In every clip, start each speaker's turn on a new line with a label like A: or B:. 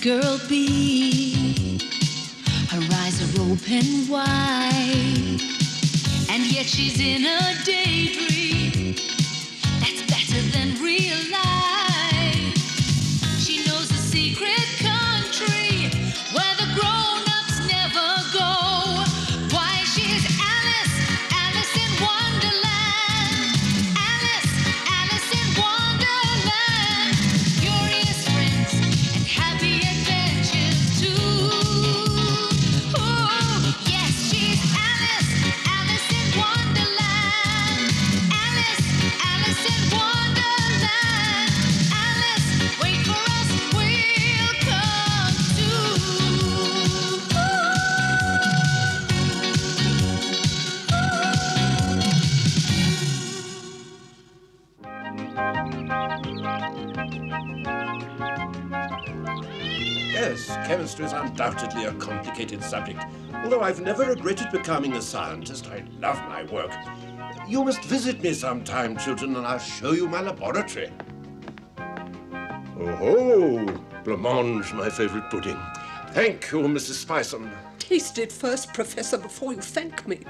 A: girl be? Her eyes are open wide, and yet she's in a daydream that's better than real life. She knows a secret country where the grown-ups never go. Why, she's Alice, Alice in Wonderland. Alice, Alice in Wonderland. Curious friends and happy adventures too. Ooh, yes, she's Alice, Alice in Wonderland. Alice, Alice in Wonderland. Alice, wait for us, we'll come too.
B: Yes, chemistry is undoubtedly a complicated subject. Although I've never regretted becoming a scientist, I love my work. You must visit me sometime, children, and I'll show you my laboratory. Oh, blancmange, my favorite pudding. Thank you, Mrs. Spicer.
C: Taste it first, Professor, before you thank me.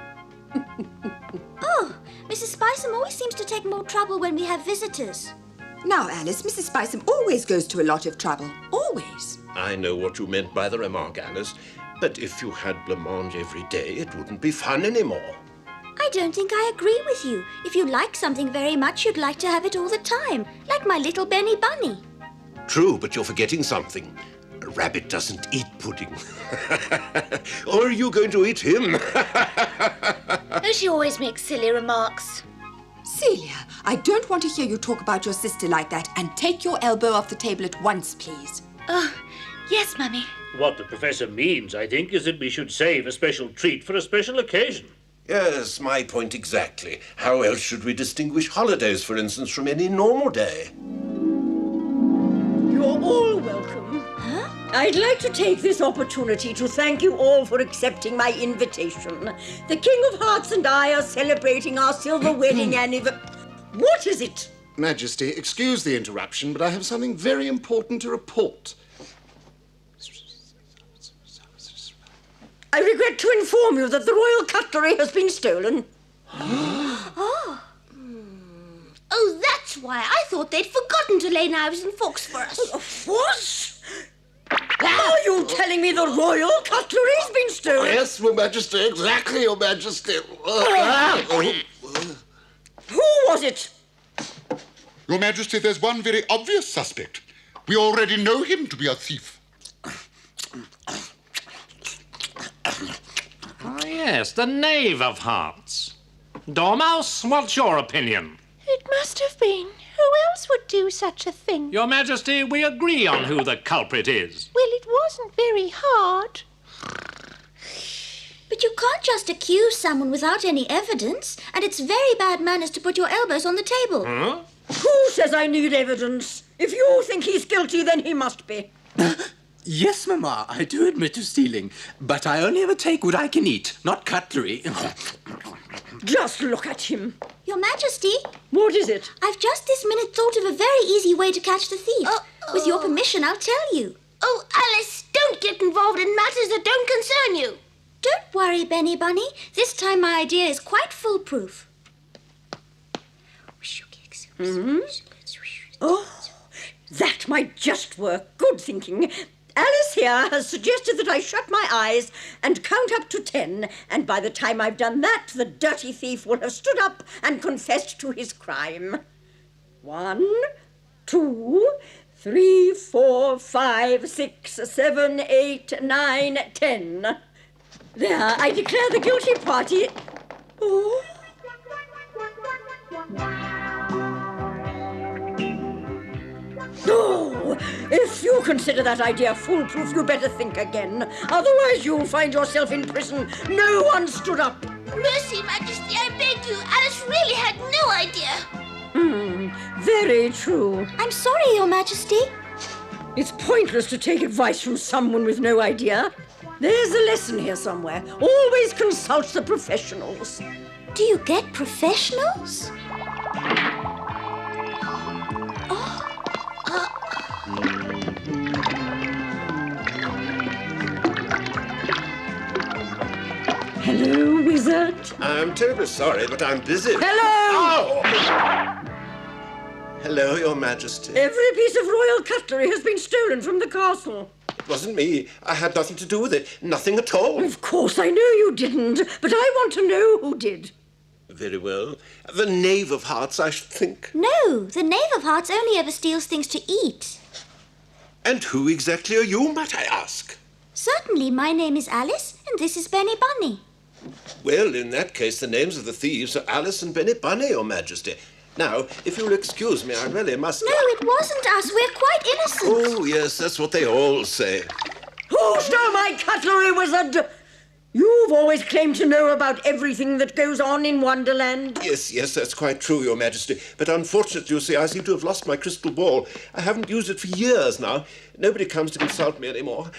D: Oh, Mrs. Spicem always seems to take more trouble when we have visitors.
E: Now, Alice, Mrs. Spicem always goes to a lot of trouble. Always.
B: I know what you meant by the remark, Alice, but if you had blancmange every day, it wouldn't be fun anymore.
D: I don't think I agree with you. If you like something very much, you'd like to have it all the time, like my little Benny Bunny.
B: True, but you're forgetting something. A rabbit doesn't eat pudding. Or are you going to eat him?
D: Oh, she always makes silly remarks.
E: Celia, I don't want to hear you talk about your sister like that, and take your elbow off the table at once, please.
D: Oh, yes, Mummy.
F: What the Professor means, I think, is that we should save a special treat for a special occasion.
B: Yes, my point exactly. How else should we distinguish holidays, for instance, from any normal day?
G: You're all welcome.
D: Huh?
G: I'd like to take this opportunity to thank you all for accepting my invitation. The King of Hearts and I are celebrating our silver wedding anniversary. What is it?
H: Majesty, excuse the interruption, but I have something very important to report.
G: I regret to inform you that the royal cutlery has been stolen.
D: Oh, that's why. I thought they'd forgotten to lay knives and forks for us.
G: What? Are you telling me the royal cutlery's been stolen?
H: Yes, Your Majesty, exactly, Your Majesty.
G: Who was it?
I: Your Majesty, there's one very obvious suspect. We already know him to be a thief.
J: Oh, yes, the Knave of Hearts. Dormouse, what's your opinion?
K: It must have been. Who else would do such a thing?
J: Your Majesty, we agree on who the culprit is.
K: Well, it wasn't very hard.
D: But you can't just accuse someone without any evidence, and it's very bad manners to put your elbows on the table.
J: Huh?
G: Who says I need evidence? If you think he's guilty, then he must be.
L: Yes, Mamma, I do admit to stealing, but I only ever take what I can eat, not cutlery.
G: Just look at him.
D: Your Majesty.
G: What is it?
D: I've just this minute thought of a very easy way to catch the thief. With your permission, I'll tell you.
M: Oh, Alice, don't get involved in matters that don't concern you.
D: Don't worry, Benny Bunny. This time my idea is quite foolproof.
G: Mm-hmm. Oh, that might just work. Good thinking. Alice here has suggested that I shut my eyes and count up to 10, and by the time I've done that, the dirty thief will have stood up and confessed to his crime. 1, 2, 3, 4, 5, 6, 7, 8, 9, 10. There, I declare the guilty party. Oh. Oh, if you consider that idea foolproof, you better think again. Otherwise, you'll find yourself in prison. No one stood up.
M: Mercy, Majesty, I beg you. Alice really had no idea.
G: Very true.
D: I'm sorry, Your Majesty.
G: It's pointless to take advice from someone with no idea. There's a lesson here somewhere. Always consult the professionals.
D: Do you get professionals?
B: I'm terribly sorry, but I'm busy.
G: Hello!
B: Oh! Hello, Your Majesty.
G: Every piece of royal cutlery has been stolen from the castle.
B: It wasn't me. I had nothing to do with it. Nothing at all.
G: Of course, I know you didn't, but I want to know who did.
B: Very well. The Knave of Hearts, I should think.
D: No, the Knave of Hearts only ever steals things to eat.
B: And who exactly are you, might I ask?
D: Certainly, my name is Alice, and this is Benny Bunny.
B: Well, in that case, the names of the thieves are Alice and Benny Bunny, Your Majesty. Now, if you'll excuse me, I really must...
D: No, it wasn't us. We're quite innocent.
B: Oh, yes, that's what they all say.
G: Who stole my cutlery, wizard? You've always claimed to know about everything that goes on in Wonderland.
B: Yes, that's quite true, Your Majesty. But unfortunately, you see, I seem to have lost my crystal ball. I haven't used it for years now. Nobody comes to consult me anymore.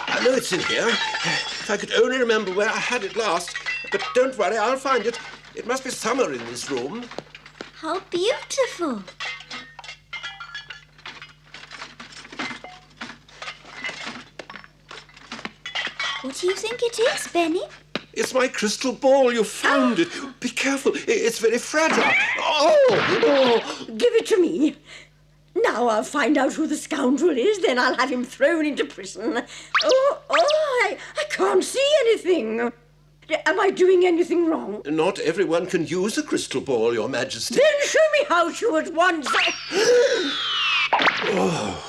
B: I know it's in here. If I could only remember where I had it last. But don't worry, I'll find it. It must be somewhere in this room.
D: How beautiful. What do you think it is, Benny?
B: It's my crystal ball. You found it. Be careful. It's very fragile. Oh!
G: Give it to me. Now I'll find out who the scoundrel is, then I'll have him thrown into prison. I can't see anything. Am I doing anything wrong?
B: Not everyone can use a crystal ball, Your Majesty.
G: Then show me how to at once.
B: Oh.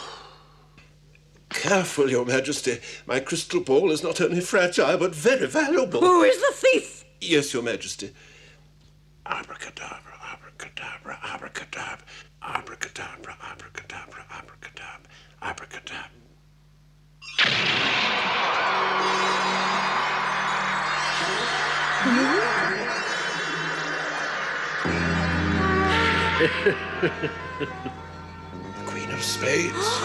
B: Careful, Your Majesty. My crystal ball is not only fragile, but very valuable.
G: Who is the thief?
B: Yes, Your Majesty. Abracadabra, abracadabra, abracadabra, abracadabra, abracadabra, abracadabra, abracadabra. The Queen of Spades.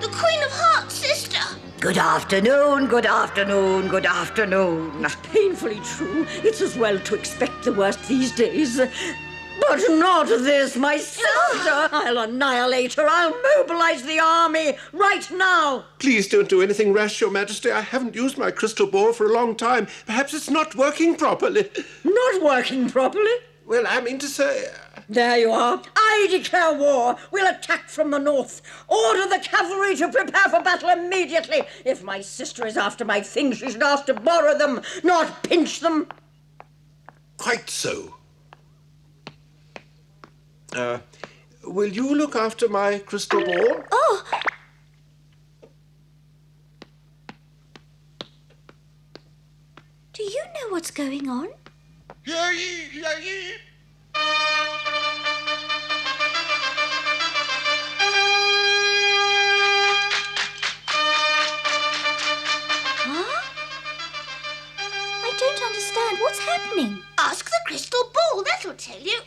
M: The Queen of Hearts, sister.
G: Good afternoon, good afternoon, good afternoon. It's painfully true. It's as well to expect the worst these days. But not this, my sister. I'll annihilate her. I'll mobilize the army right now.
B: Please don't do anything rash, Your Majesty. I haven't used my crystal ball for a long time. Perhaps it's not working properly.
G: Not working properly?
B: Well, I mean to say...
G: There you are. I declare war. We'll attack from the north. Order the cavalry to prepare for battle immediately. If my sister is after my things, she should ask to borrow them, not pinch them.
B: Quite so. Will you look after my crystal ball?
D: Oh! Do you know what's going on? Huh? I don't understand. What's happening?
M: Ask the crystal ball, that'll tell you.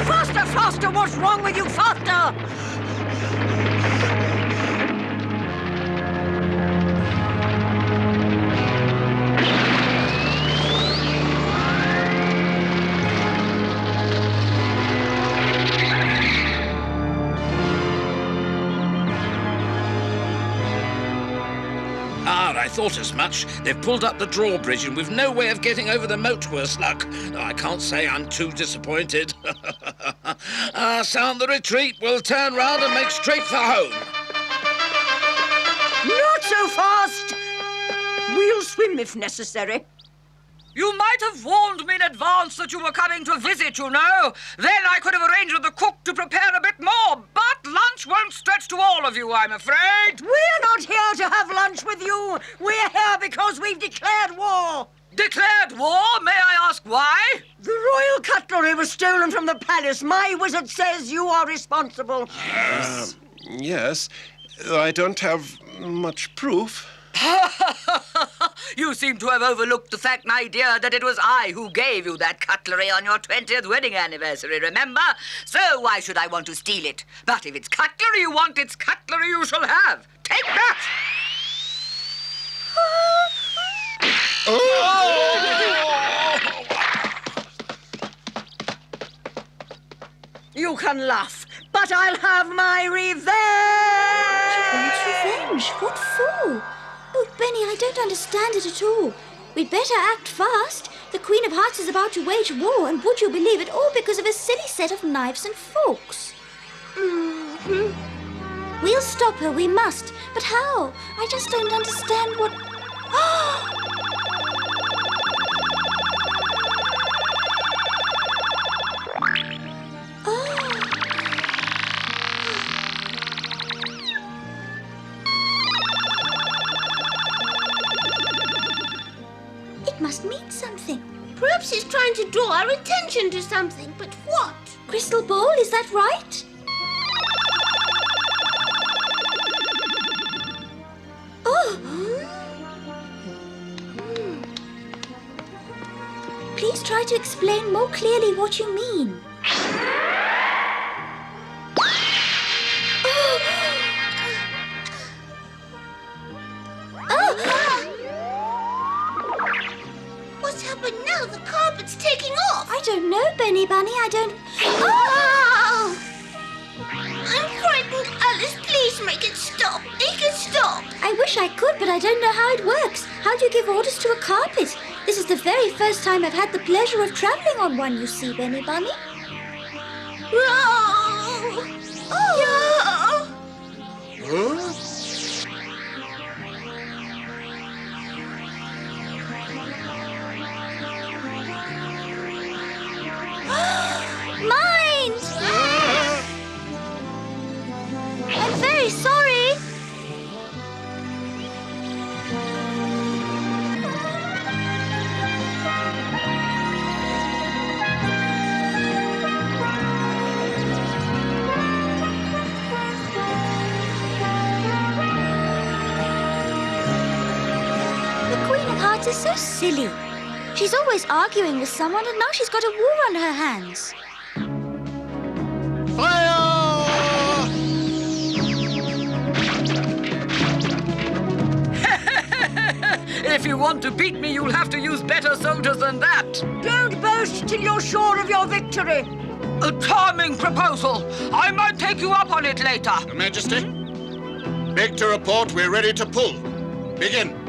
G: Faster, faster! What's wrong with you? Faster!
N: I thought as much. They've pulled up the drawbridge and we've no way of getting over the moat, worse luck. I can't say I'm too disappointed. Sound the retreat. We'll turn round and make straight for home.
G: Not so fast! We'll swim if necessary.
O: You might have warned me in advance that you were coming to visit, you know. Then I could have arranged with the cook to prepare a bit more. But lunch won't stretch to all of you, I'm afraid.
G: We're not here to have lunch with you. We're here because we've declared war.
O: Declared war? May I ask why?
G: The royal cutlery was stolen from the palace. My wizard says you are responsible.
B: Yes. I don't have much proof.
O: You seem to have overlooked the fact, my dear, that it was I who gave you that cutlery on your 20th wedding anniversary, remember? So why should I want to steal it? But if it's cutlery you want, it's cutlery you shall have. Take that!
G: You can laugh, but I'll have my revenge!
D: Revenge? What for? Oh, Benny, I don't understand it at all. We'd better act fast. The Queen of Hearts is about to wage war, and would you believe it, all because of a silly set of knives and forks. We'll stop her, we must. But how? I just don't understand what... It must mean something.
M: Perhaps he's trying to draw our attention to something, but what?
D: Crystal ball, is that right? Oh! Please try to explain more clearly what you mean.
M: What's happened now? The carpet's taking off.
D: I don't know, Benny Bunny. I don't...
M: Oh! I'm frightened. Alice, please make it stop. Make it stop.
D: I wish I could, but I don't know how it works. How do you give orders to a carpet? This is the very first time I've had the pleasure of travelling on one, you see, Benny Bunny.
M: Oh! Oh!
H: Huh?
D: Mind! I'm very sorry. The Queen of Hearts is so silly. She's always arguing with someone, and now she's got a war on her hands.
O: If you want to beat me, you'll have to use better soldiers than that.
G: Don't boast till you're sure of your victory.
O: A charming proposal. I might take you up on it later.
H: Your Majesty, beg to report we're ready to pull. Begin.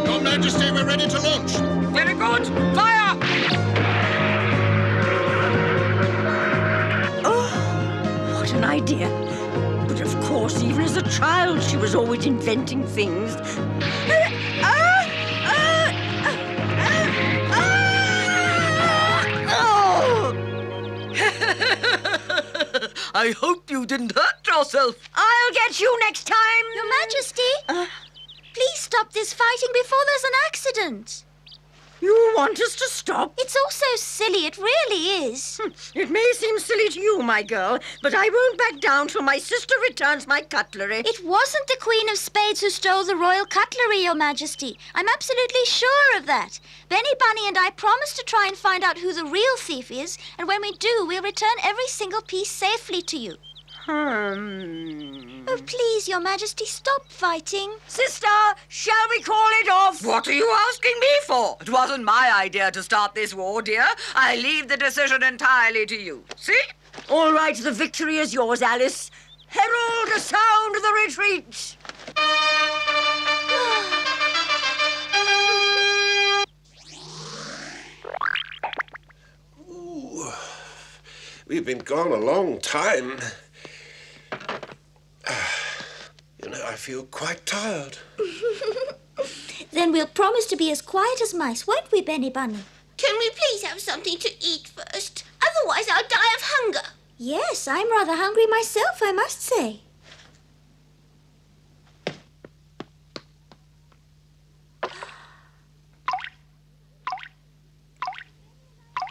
H: Your Majesty, we're ready to launch.
O: Very good. Fire!
G: Oh, what an idea. But of course, even as a child, she was always inventing things.
O: I hope you didn't hurt yourself.
G: I'll get you next time.
D: Your Majesty, please stop this fighting before there's an accident.
G: You want us to stop?
D: It's all so silly, it really is.
G: It may seem silly to you, my girl, but I won't back down till my sister returns my cutlery.
D: It wasn't the Queen of Spades who stole the royal cutlery, Your Majesty. I'm absolutely sure of that. Benny Bunny and I promised to try and find out who the real thief is, and when we do, we'll return every single piece safely to you. Oh, please, Your Majesty, stop fighting.
G: Sister, shall we call it off?
O: What are you asking me for? It wasn't my idea to start this war, dear. I leave the decision entirely to you. See?
G: All right, the victory is yours, Alice. Herald, sound the retreat.
B: Ooh, we've been gone a long time. You know, I feel quite tired.
D: Then we'll promise to be as quiet as mice, won't we, Benny Bunny?
M: Can we please have something to eat first? Otherwise, I'll die of hunger.
D: Yes, I'm rather hungry myself, I must say.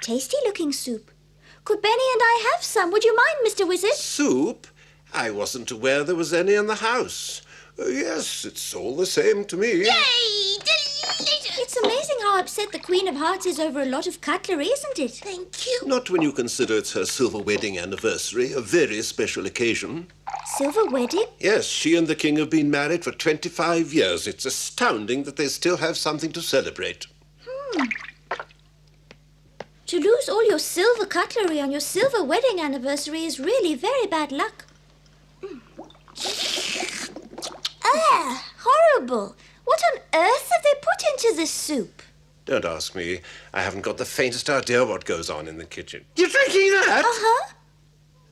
D: tasty-looking soup. Could Benny and I have some? Would you mind, Mr. Wizard?
B: Soup? I wasn't aware there was any in the house. Yes, it's all the same to me.
M: Yay! Delicious!
D: It's amazing how upset the Queen of Hearts is over a lot of cutlery, isn't it?
M: Thank you.
B: Not when you consider it's her silver wedding anniversary, a very special occasion.
D: Silver wedding?
B: Yes, she and the king have been married for 25 years. It's astounding that they still have something to celebrate.
D: To lose all your silver cutlery on your silver wedding anniversary is really very bad luck. Ah, horrible. What on earth have they put into this soup?
B: Don't ask me. I haven't got the faintest idea what goes on in the kitchen. You're drinking that?
D: Uh-huh.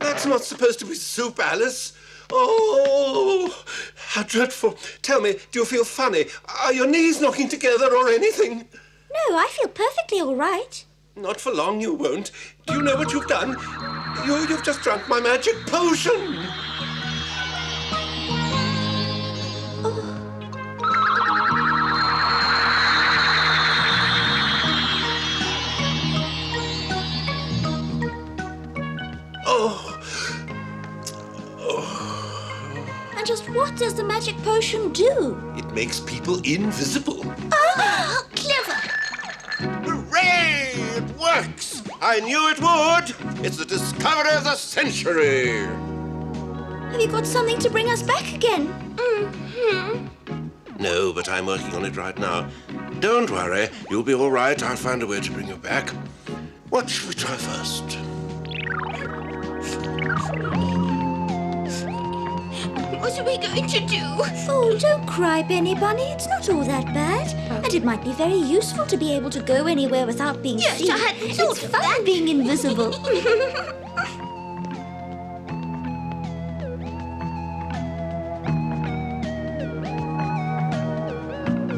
B: That's not supposed to be soup, Alice. Oh, how dreadful. Tell me, do you feel funny? Are your knees knocking together or anything?
D: No, I feel perfectly all right.
B: Not for long, you won't. Do you know what you've done? You've just drunk my magic potion.
D: And just what does the magic potion do?
B: It makes people invisible.
M: How clever!
B: Hooray! It works! I knew it would! It's the discovery of the century!
D: Have you got something to bring us back again?
B: No, but I'm working on it right now. Don't worry, you'll be all right. I'll find a way to bring you back. What should we try first?
M: What are we going to do?
D: Oh, don't cry, Benny Bunny. It's not all that bad. And it might be very useful to be able to go anywhere without being
M: Yes,
D: seen.
M: I hadn't thought
D: It's
M: of
D: fun
M: that.
D: being invisible.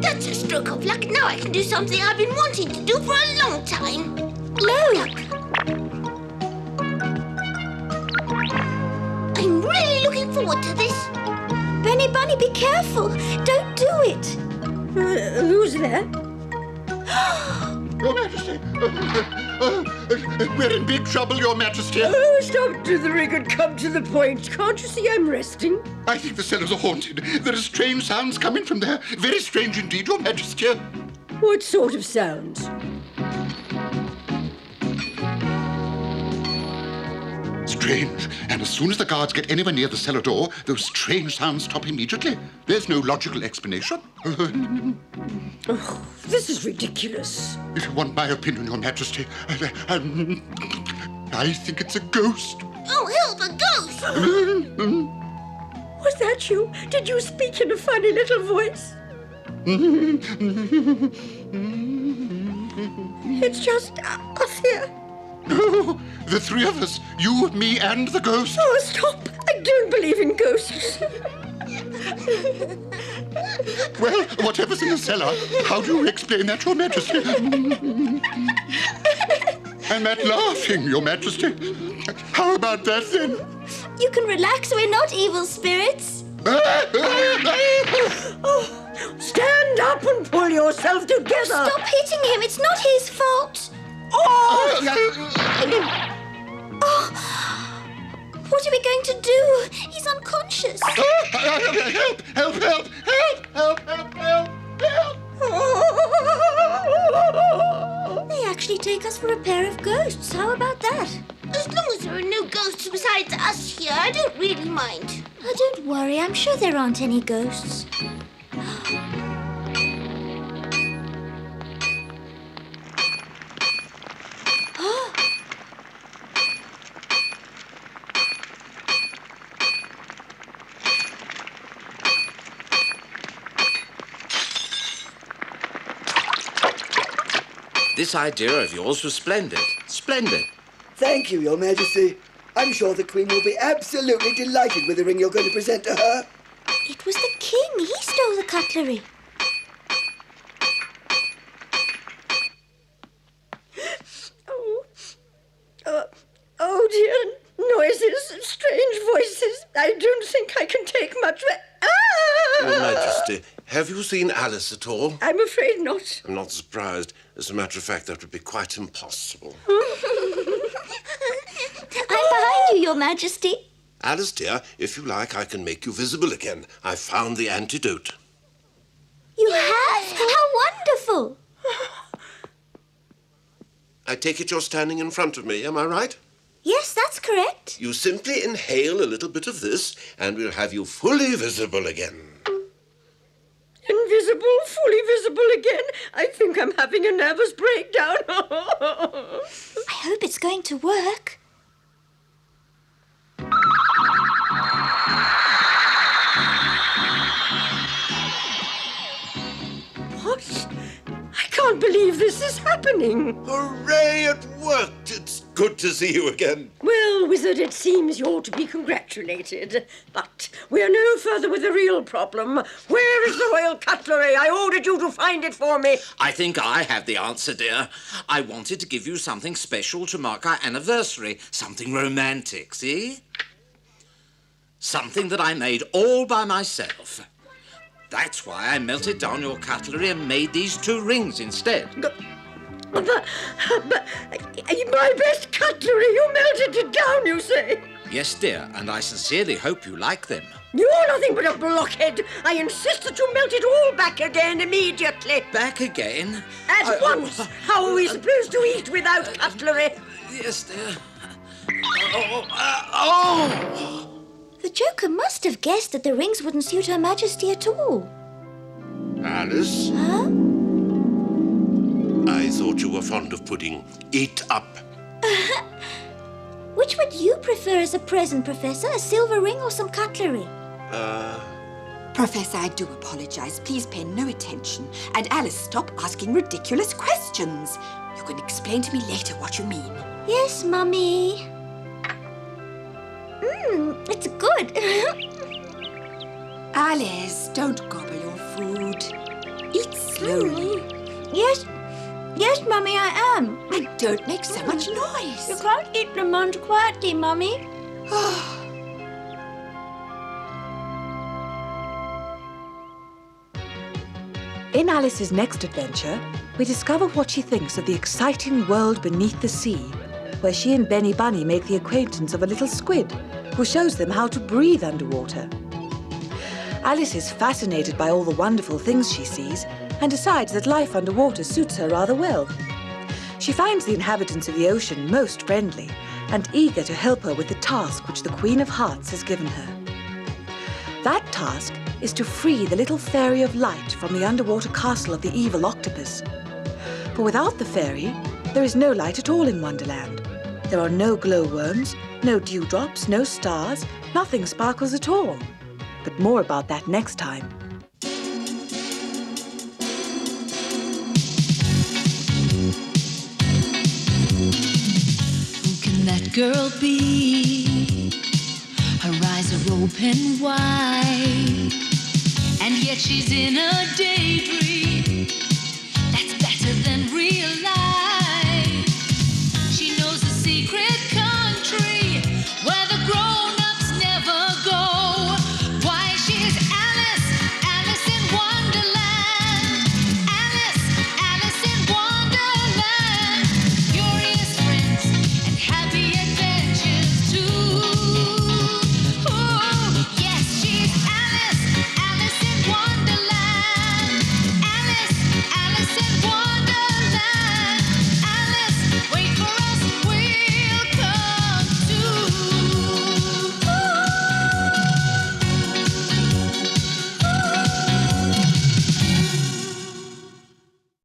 M: That's a stroke of luck. Now I can do something I've been wanting to do for a long time.
D: Look!
M: I'm really looking forward to this.
D: Benny Bunny, be careful. Don't do it.
G: Who's there?
I: Your Majesty! We're in big trouble, Your Majesty.
G: Oh, stop dithering and come to the point. Can't you see I'm resting?
I: I think the cellars are haunted. There are strange sounds coming from there. Very strange indeed, Your Majesty.
G: What sort of sounds?
I: Strange. And as soon as the guards get anywhere near the cellar door, those strange sounds stop immediately. There's no logical explanation.
G: Oh, this is ridiculous.
I: If you want my opinion, Your Majesty, I think it's a ghost.
M: Oh, help, a ghost!
G: Was that you? Did you speak in a funny little voice? It's just us here.
I: No, the three of us. You, me, and the ghost.
G: Oh, stop. I don't believe in ghosts.
I: Well, whatever's in the cellar, how do you explain that, Your Majesty? And that laughing, Your Majesty. How about that, then?
D: You can relax. We're not evil spirits.
G: Oh, stand up and pull yourself together.
D: Stop hitting him. It's not his fault.
G: Oh!
D: Oh, what are we going to do? He's unconscious.
I: Help! Help! Help! Help! Help! Help! Help! Help!
D: They actually take us for a pair of ghosts. How about that?
M: As long as there are no ghosts besides us here, I don't really mind.
D: Oh, don't worry. I'm sure there aren't any ghosts.
N: This idea of yours was splendid. Splendid.
P: Thank you, Your Majesty. I'm sure the Queen will be absolutely delighted with the ring you're going to present to her.
D: It was the king. He stole the cutlery.
G: Oh dear, noises, strange voices. I don't think I can take much.
B: Your Majesty, Have you seen Alice at all?
G: I'm afraid not.
B: I'm not surprised. As a matter of fact, that would be quite impossible.
D: I'm behind you, Your Majesty.
B: Alice, dear, if you like, I can make you visible again. I've found the antidote.
D: You have? How wonderful!
B: I take it you're standing in front of me, am I right?
D: Yes, that's correct.
B: You simply inhale a little bit of this, and we'll have you fully visible again.
G: Invisible, fully visible again? I think I'm having a nervous breakdown.
D: I hope it's going to work.
G: What? I can't believe this is happening.
B: Hooray, it worked! It's good to see you again.
G: Well, Wizard, it seems you ought to be congratulated. But we're no further with the real problem. Where is the royal cutlery? I ordered you to find it for me.
N: I think I have the answer, dear. I wanted to give you something special to mark our anniversary. Something romantic, see? Something that I made all by myself. That's why I melted down your cutlery and made these 2 rings instead.
G: But my best cutlery, you melted it down, you say?
N: Yes, dear, and I sincerely hope you like them.
G: You're nothing but a blockhead. I insist that you melt it all back again immediately.
N: Back again?
G: At once. How are we supposed to eat without cutlery?
N: Yes, dear.
D: The Joker must have guessed that the rings wouldn't suit Her Majesty at all.
B: Alice?
D: Huh?
B: I thought you were fond of pudding. Eat up.
D: Which would you prefer as a present, Professor? A silver ring or some cutlery?
E: Professor, I do apologize. Please pay no attention. And Alice, stop asking ridiculous questions. You can explain to me later what you mean.
D: Yes, Mummy. It's good.
E: Alice, don't gobble your food. Eat slowly.
D: Yes, Mummy, I am.
E: And don't make so much noise.
D: You can't eat them on quietly, Mummy.
Q: In Alice's next adventure, we discover what she thinks of the exciting world beneath the sea, where she and Benny Bunny make the acquaintance of a little squid who shows them how to breathe underwater. Alice is fascinated by all the wonderful things she sees and decides that life underwater suits her rather well. She finds the inhabitants of the ocean most friendly and eager to help her with the task which the Queen of Hearts has given her. That task is to free the little fairy of light from the underwater castle of the evil octopus. For without the fairy, there is no light at all in Wonderland. There are no glowworms, no dewdrops, no stars, nothing sparkles at all. But more about that next time.
A: Who can that girl be? Her eyes are open wide, and yet she's in a daydream.